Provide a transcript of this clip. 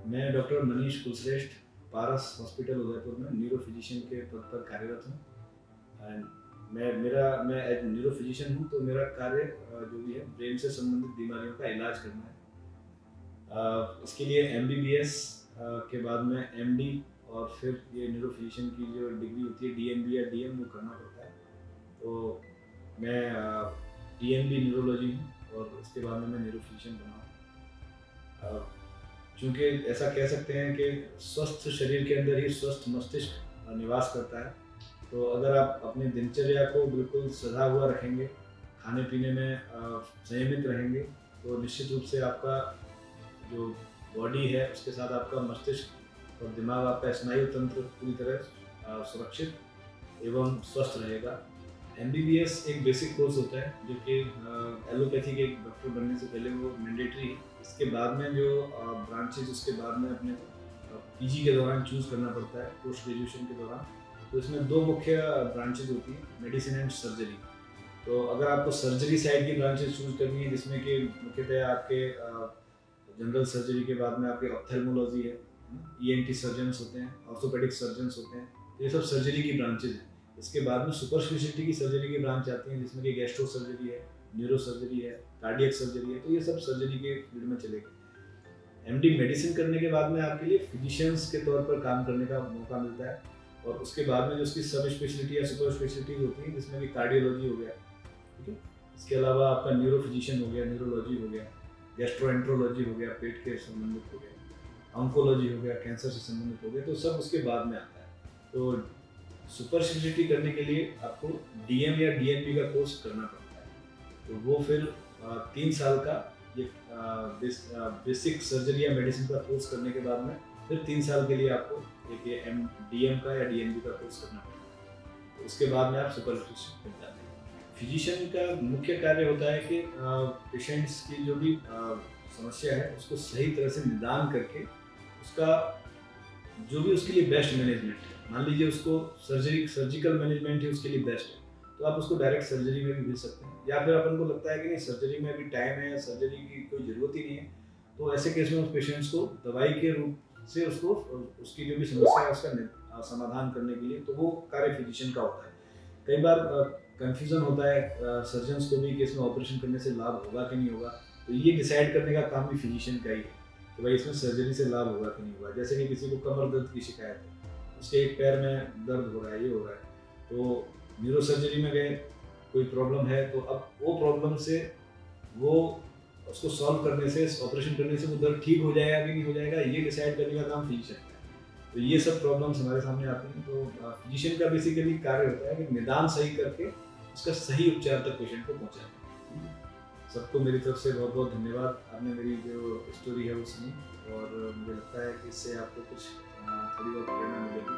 मैं डॉक्टर मनीष कुलश्रेष्ठ, पारस हॉस्पिटल उदयपुर में neuro physician के पद पर कार्यरत हूँ। एंड मैं एज न्यूरो फिजिशियन हूँ, तो मेरा कार्य जो भी है ब्रेन से संबंधित बीमारियों का इलाज करना है। इसके लिए एमबीबीएस के बाद में एमडी और फिर ये न्यूरो फिजिशियन की जो डिग्री होती है डीएनबी या डीएम वो करना पड़ता है। तो मैं डीएनबी न्यूरोलॉजी हूँ और उसके बाद में मैं न्यूरो फिजिशियन बना हूँ। चूँकि ऐसा कह सकते हैं कि स्वस्थ शरीर के अंदर ही स्वस्थ मस्तिष्क निवास करता है। तो अगर आप अपनी दिनचर्या को बिल्कुल सधा हुआ रखेंगे, खाने पीने में संयमित रहेंगे, तो निश्चित रूप से आपका जो बॉडी है उसके साथ आपका मस्तिष्क और दिमाग, आपका स्नायु तंत्र पूरी तरह सुरक्षित एवं स्वस्थ रहेगा। एमबीबीएस एक बेसिक कोर्स होता है जो कि एलोपैथी के एक डॉक्टर बनने से पहले वो मैंडेटरी है। इसके बाद में जो ब्रांचेज उसके बाद में अपने पीजी के दौरान चूज़ करना पड़ता है, पोस्ट ग्रेजुएशन के दौरान। तो इसमें दो मुख्य ब्रांचेज होती हैं, मेडिसिन एंड सर्जरी। तो अगर आपको सर्जरी साइड की ब्रांचेज चूज़ करनी है, जिसमें कि मुख्यतः आपके जनरल सर्जरी के बाद में आपके ऑप्थेल्मोलॉजी है, ईएनटी सर्जन्स होते हैं, ऑर्थोपेडिक सर्जन्स होते हैं, तो ये सब सर्जरी की ब्रांचेज हैं। इसके बाद में सुपर स्पेशलिटी की सर्जरी की ब्रांच आती हैं, जिसमें कि गैस्ट्रो सर्जरी है, न्यूरो सर्जरी है, कार्डियक सर्जरी है, तो ये सब सर्जरी के फील्ड में चलेगा। एमडी मेडिसिन करने के बाद में आपके लिए फिजिशियंस के तौर पर काम करने का मौका मिलता है। और उसके बाद में जो उसकी सब स्पेशलिटी या सुपर स्पेशलिटी होती है, जिसमें कि कार्डियोलॉजी हो गया, ठीक है, इसके अलावा आपका न्यूरो फिजिशियन हो गया, न्यूरोलॉजी हो गया, गैस्ट्रोएंट्रोलॉजी हो गया, पेट के संबंधित हो गया, ऑन्कोलॉजी हो गया, कैंसर से संबंधित हो गया, तो सब उसके बाद में आता है। तो सुपर स्पेशलिटी करने के लिए आपको डीएम या डीएनपी का कोर्स करना पड़ता है। तो वो फिर 3 साल का ये बेसिक सर्जरी या मेडिसिन का कोर्स करने के बाद में फिर 3 साल के लिए आपको एक ये एम डीएम का या डीएनपी का कोर्स करना पड़ता है। तो उसके बाद में आप सुपर स्पेशलिस्ट बन जाते हैं। फिजिशियन का मुख्य कार्य होता है कि पेशेंट्स की जो भी समस्या है उसको सही तरह से निदान करके उसका जो भी उसके लिए बेस्ट मैनेजमेंट है, मान लीजिए उसको सर्जिकल मैनेजमेंट ही उसके लिए बेस्ट है, तो आप उसको डायरेक्ट सर्जरी में भी भेज सकते हैं। या फिर अपन को लगता है कि नहीं, सर्जरी में अभी टाइम है, सर्जरी की कोई ज़रूरत ही नहीं है, तो ऐसे केस में उस पेशेंट्स को दवाई के रूप से उसको उसकी जो भी समस्या है उसका समाधान करने के लिए, तो वो कार्य फिजिशियन का होता है। कई बार कन्फ्यूज़न होता है सर्जन्स को भी कि इसमें ऑपरेशन करने से लाभ होगा कि नहीं होगा, तो ये डिसाइड करने का काम भी फिजिशियन का ही है कि भाई इसमें सर्जरी से लाभ होगा कि नहीं होगा। जैसे कि किसी को कमर दर्द की शिकायत है, उसके एक पैर में दर्द हो रहा है, ये हो रहा है, तो न्यूरो सर्जरी में गए, कोई प्रॉब्लम है, तो अब वो प्रॉब्लम से वो उसको सॉल्व करने से, ऑपरेशन करने से वो दर्द ठीक हो जाएगा कि नहीं हो जाएगा, ये डिसाइड करने का काम फिजिशियन का है। तो ये सब प्रॉब्लम्स हमारे सामने आती हैं। तो फिजिशियन का बेसिकली कार्य होता है कि निदान सही करके उसका सही उपचार तक पेशेंट को पहुँचाना। सबको मेरी तरफ से बहुत बहुत धन्यवाद। आपने मेरी जो स्टोरी है वो सुनी, और मुझे लगता है कि इससे आपको कुछ थोड़ी बहुत प्रेरणा मिलेगी।